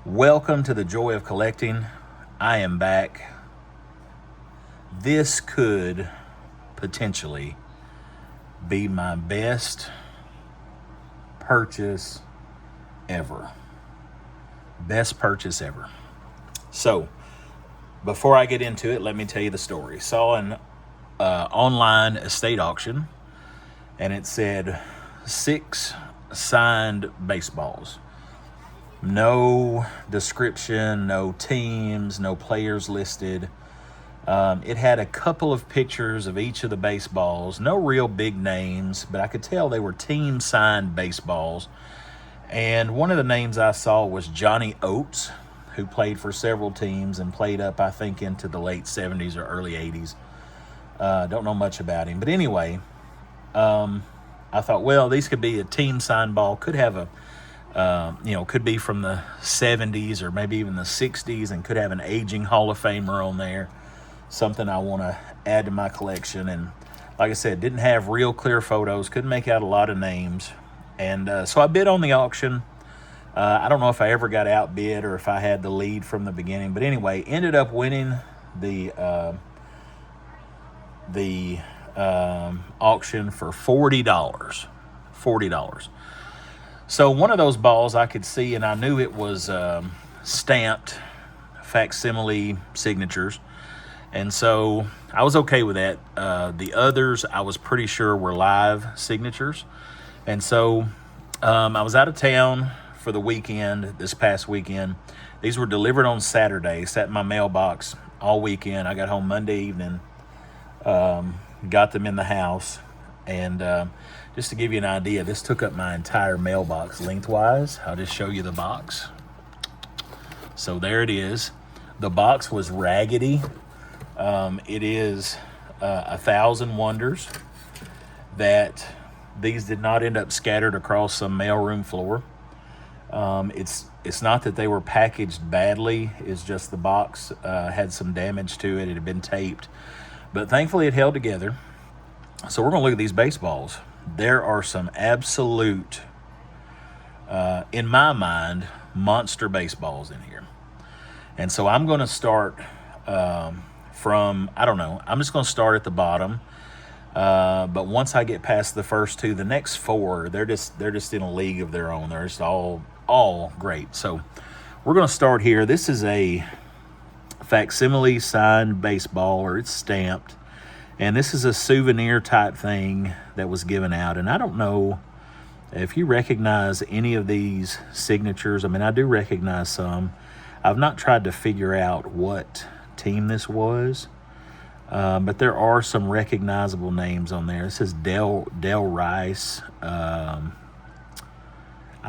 Welcome to the Joy of Collecting. I am back. This could potentially be my best purchase ever. Best purchase ever. So, before I get into it, let me tell you the story. Saw an online estate auction, and it said 6 signed baseballs. No description, no teams, no players listed. It had a couple of pictures of each of the baseballs, no real big names, but I could tell they were team signed baseballs. And one of the names I saw was Johnny Oates, who played for several teams and played up, I think, into the late 70s or early 80s. Don't know much about him. But anyway, I thought, well, these could be a team signed ball, could have a could be from the 70s or maybe even the 60s, and could have an aging Hall of Famer on there, something I want to add to my collection. And like I said, didn't have real clear photos, couldn't make out a lot of names. And so I bid on the auction. I don't know if I ever got outbid or if I had the lead from the beginning, but anyway, ended up winning the auction for $40. $40. So one of those balls I could see, and I knew it was stamped facsimile signatures, and so I was okay with that. The others I was pretty sure were live signatures, and so I was out of town for the weekend, this past weekend. These were delivered on Saturday, sat in my mailbox all weekend. I got home Monday evening, got them in the house, and just to give you an idea, this took up my entire mailbox lengthwise. I'll just show you the box. So there it is. The box was raggedy. It is 1,000 wonders that these did not end up scattered across some mailroom floor. It's not that they were packaged badly. It's just the box had some damage to it. It had been taped. But thankfully it held together. So we're going to look at these baseballs. There are some absolute, in my mind, monster baseballs in here. And so I'm going to start from, I don't know, I'm just going to start at the bottom. But once I get past the first two, the next four, they're just in a league of their own. They're just all great. So we're going to start here. This is a facsimile signed baseball, or it's stamped. And this is a souvenir type thing that was given out. And I don't know if you recognize any of these signatures. I mean, I do recognize some. I've not tried to figure out what team this was. But there are some recognizable names on there. This says Del Rice. I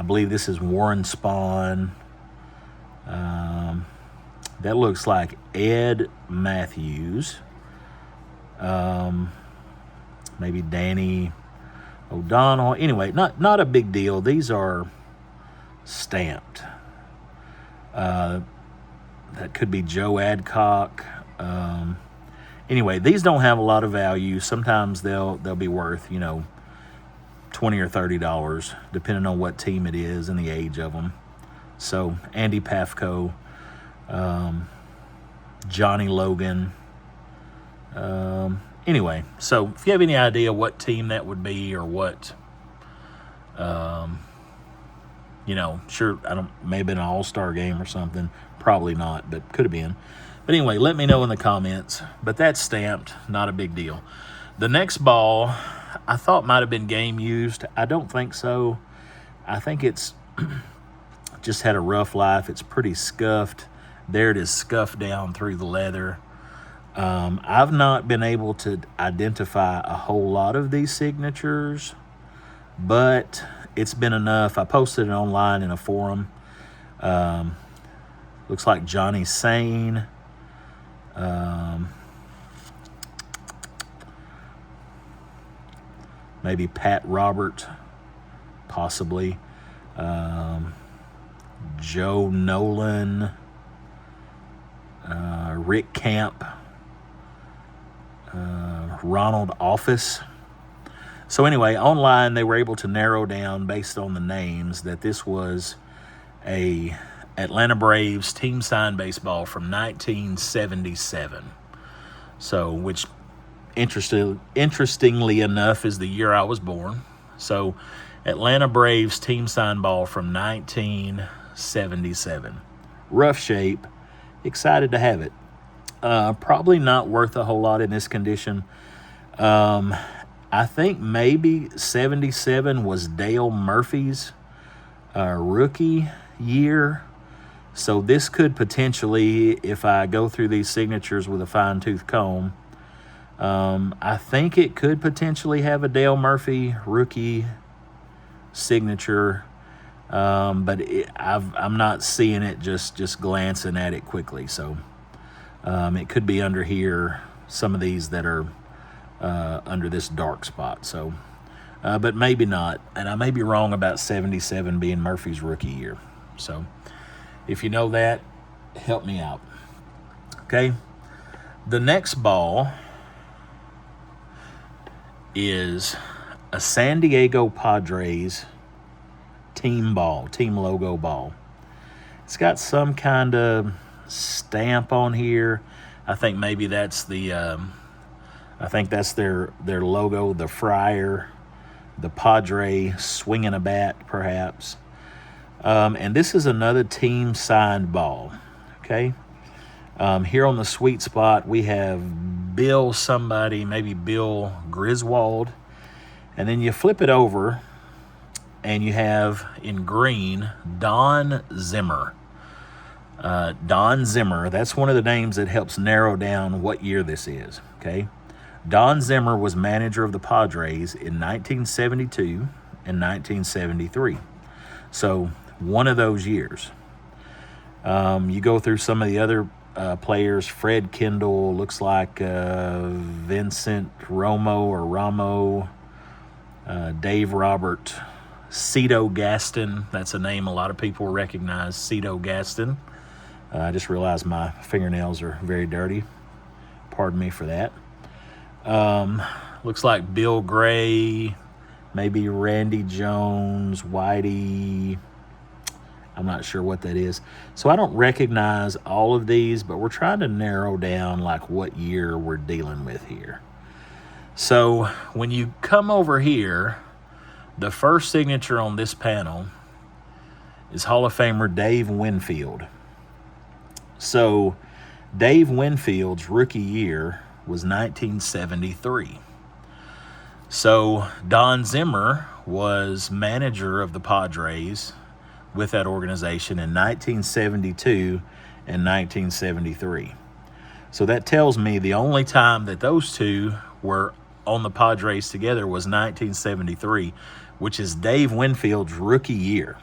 believe this is Warren Spahn. That looks like Ed Matthews. Maybe Danny O'Donnell. Anyway, not a big deal. These are stamped. That could be Joe Adcock. Anyway, these don't have a lot of value. Sometimes they'll be worth, $20 or $30, depending on what team it is and the age of them. So Andy Pafko, Johnny Logan. Anyway, so if you have any idea what team that would be, or what, sure, may have been an all-star game or something. Probably not, but could have been. But anyway, let me know in the comments. But that's stamped, not a big deal. The next ball, I thought might have been game used. I don't think so. I think it's just had a rough life. It's pretty scuffed. There it is, scuffed down through the leather. I've not been able to identify a whole lot of these signatures, but it's been enough. I posted it online in a forum. Looks like Johnny Sane. Maybe Pat Robert, possibly. Joe Nolan. Rick Camp. Ronald Office. So anyway, online they were able to narrow down based on the names that this was a Atlanta Braves team signed baseball from 1977. So, which interestingly enough is the year I was born. So, Atlanta Braves team signed ball from 1977. Rough shape. Excited to have it. Probably not worth a whole lot in this condition. I think maybe 77 was Dale Murphy's rookie year. So this could potentially, if I go through these signatures with a fine-tooth comb, I think it could potentially have a Dale Murphy rookie signature, but I'm not seeing it just glancing at it quickly. So it could be under here, some of these that are under this dark spot. So, but maybe not. And I may be wrong about 77 being Murphy's rookie year. So if you know that, help me out. Okay. The next ball is a San Diego Padres team logo ball. It's got some kind of stamp on here. I think maybe that's the I think that's their logo, the Friar, the Padre swinging a bat, perhaps. And this is another team signed ball. Okay. Here on the sweet spot, we have Bill somebody, maybe Bill Griswold. And then you flip it over and you have in green, Don Zimmer. Don Zimmer, that's one of the names that helps narrow down what year this is. Okay. Don Zimmer was manager of the Padres in 1972 and 1973. So one of those years. You go through some of the other players. Fred Kendall, looks like Vincent Ramo, Dave Robert, Cito Gaston. That's a name a lot of people recognize, Cito Gaston. I just realized my fingernails are very dirty. Pardon me for that. Looks like Bill Gray, maybe Randy Jones, Whitey. I'm not sure what that is. So I don't recognize all of these, but we're trying to narrow down like what year we're dealing with here. So when you come over here, the first signature on this panel is Hall of Famer Dave Winfield. So Dave Winfield's rookie year was 1973. So Don Zimmer was manager of the Padres with that organization in 1972 and 1973. So that tells me the only time that those two were on the Padres together was 1973, which is Dave Winfield's rookie year.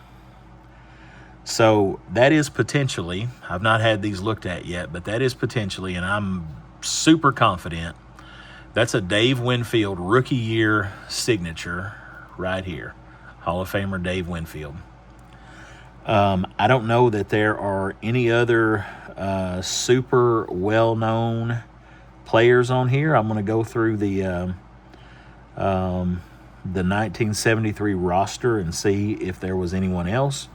So that is potentially, I've not had these looked at yet, but that is potentially, and I'm super confident, that's a Dave Winfield rookie year signature right here. Hall of Famer Dave Winfield. I don't know that there are any other super well-known players on here. I'm going to go through the 1973 roster and see if there was anyone else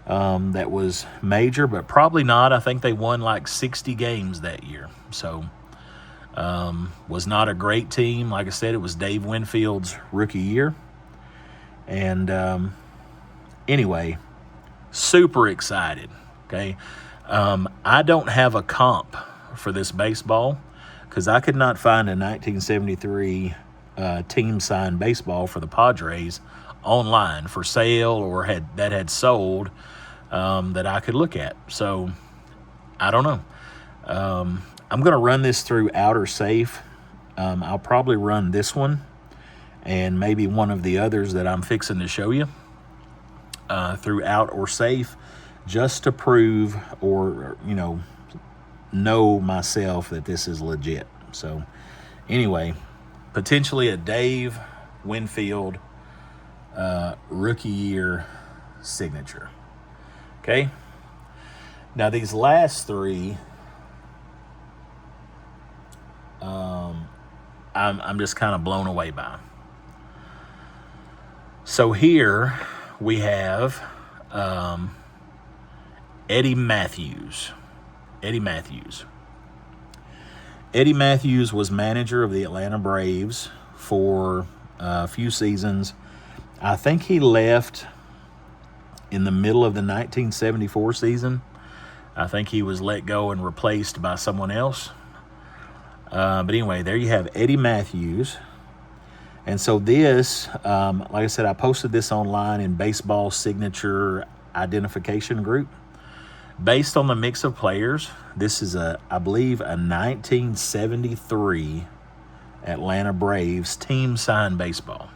that was major, but probably not. I think they won like 60 games that year. So was not a great team. Like I said, it was Dave Winfield's rookie year. And anyway, super excited. Okay. I don't have a comp for this baseball because I could not find a 1973 team signed baseball for the Padres online for sale or had sold that I could look at. So I don't know. I'm going to run this through Outer Safe. I'll probably run this one and maybe one of the others that I'm fixing to show you through Out or Safe, just to prove or know myself that this is legit. So anyway, potentially a Dave Winfield rookie year signature. Okay. Now these last three, I'm just kind of blown away by. So here we have Eddie Matthews. Eddie Matthews. Eddie Matthews was manager of the Atlanta Braves for a few seasons. I think he left in the middle of the 1974 season. I think he was let go and replaced by someone else. But anyway, there you have Eddie Matthews. And so this, like I said, I posted this online in Baseball Signature Identification Group. Based on the mix of players, this is, I believe, a 1973 Atlanta Braves team signed baseball.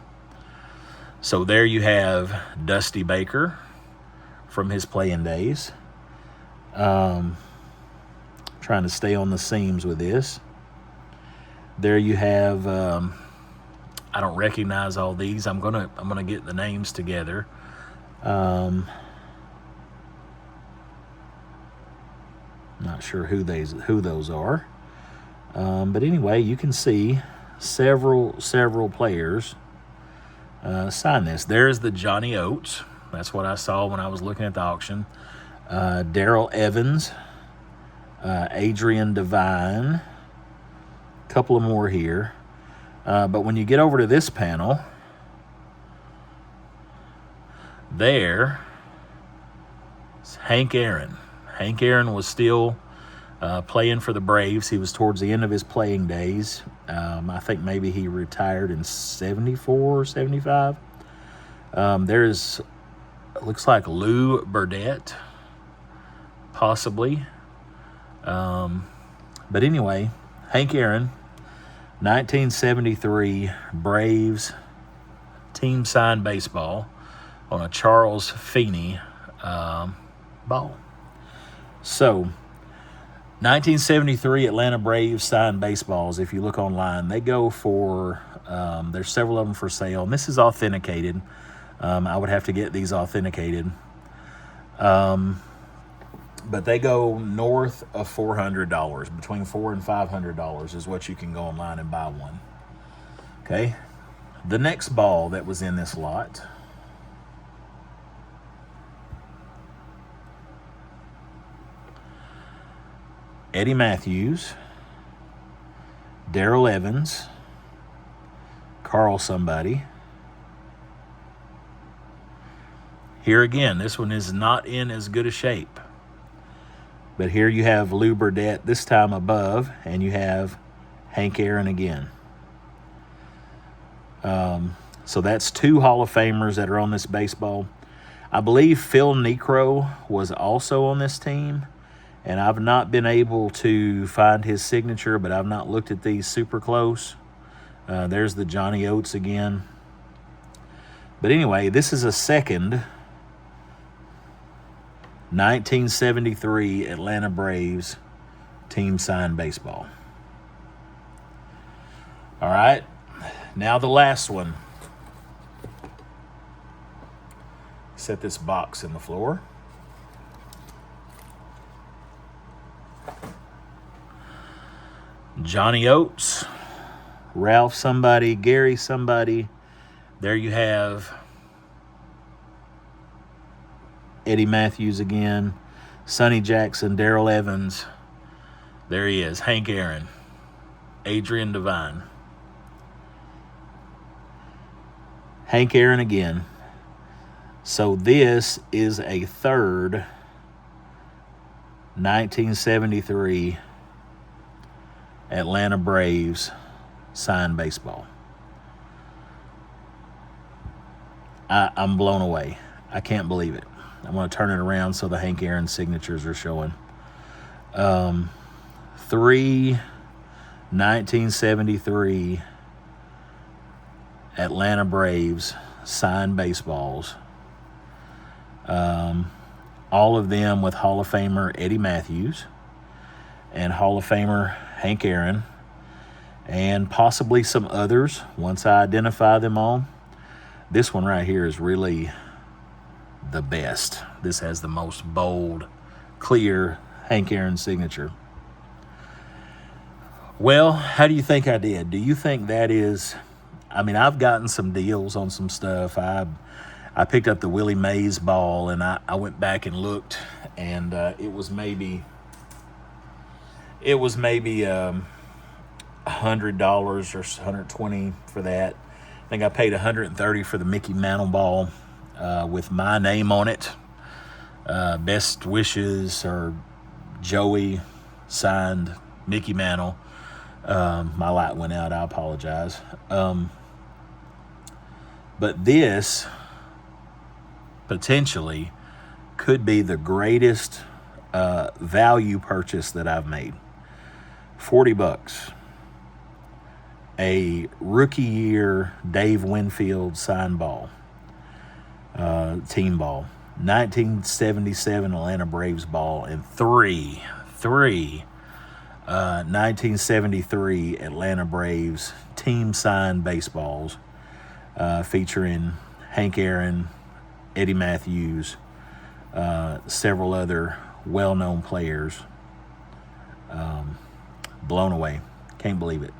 So there you have Dusty Baker from his playing days. Trying to stay on the seams with this. There you have, I don't recognize all these. I'm gonna get the names together. Not sure who those are. But anyway, you can see several players sign this. There's the Johnny Oates. That's what I saw when I was looking at the auction. Darrell Evans, Adrian Devine, a couple of more here. But when you get over to this panel, there's Hank Aaron. Hank Aaron was still playing for the Braves. He was towards the end of his playing days. I think maybe he retired in 74 or 75. There's, looks like Lou Burdett, possibly. But anyway, Hank Aaron, 1973 Braves team signed baseball on a Charles Feeney ball. So, 1973 Atlanta Braves signed baseballs, if you look online, they go for, there's several of them for sale, and this is authenticated. I would have to get these authenticated. But they go north of $400, between $400 and $500 is what you can go online and buy one. Okay, the next ball that was in this lot, Eddie Matthews, Darrell Evans, Carl somebody. Here again, this one is not in as good a shape. But here you have Lou Burdett, this time above, and you have Hank Aaron again. So that's two Hall of Famers that are on this baseball. I believe Phil Niekro was also on this team, and I've not been able to find his signature, but I've not looked at these super close. There's the Johnny Oates again. But anyway, this is a second 1973 Atlanta Braves team signed baseball. All right, now the last one. Set this box in the floor. Johnny Oates, Ralph somebody, Gary somebody. There you have Eddie Matthews again, Sonny Jackson, Darrell Evans. There he is, Hank Aaron, Adrian Devine. Hank Aaron again. So this is a third 1973 Atlanta Braves signed baseball. I'm blown away. I can't believe it. I'm going to turn it around so the Hank Aaron signatures are showing. 3 1973 Atlanta Braves signed baseballs. All of them with Hall of Famer Eddie Matthews and Hall of Famer Hank Aaron, and possibly some others once I identify them all. This one right here is really the best. This has the most bold, clear Hank Aaron signature. Well, how do you think I did? Do you think that is, I mean, I've gotten some deals on some stuff. I picked up the Willie Mays ball, and I went back and looked, and it was maybe $100 or $120 for that. I think I paid $130 for the Mickey Mantle ball with my name on it. Best wishes, or Joey, signed Mickey Mantle. My light went out. I apologize. But this potentially could be the greatest value purchase that I've made. $40. A rookie year Dave Winfield signed ball. Team ball. 1977 Atlanta Braves ball, and three 1973 Atlanta Braves team signed baseballs featuring Hank Aaron, Eddie Matthews, several other well-known players. Blown away. Can't believe it.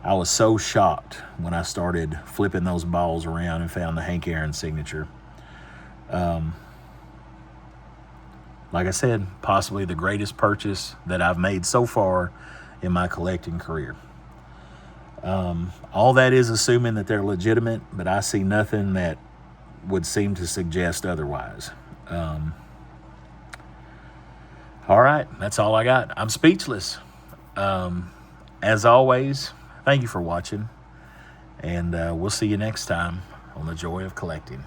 I was so shocked when I started flipping those balls around and found the Hank Aaron signature. Like I said, possibly the greatest purchase that I've made so far in my collecting career. All that is assuming that they're legitimate, but I see nothing that would seem to suggest otherwise. All right, that's all I got. I'm speechless. As always, thank you for watching, and we'll see you next time on The Joy of Collecting.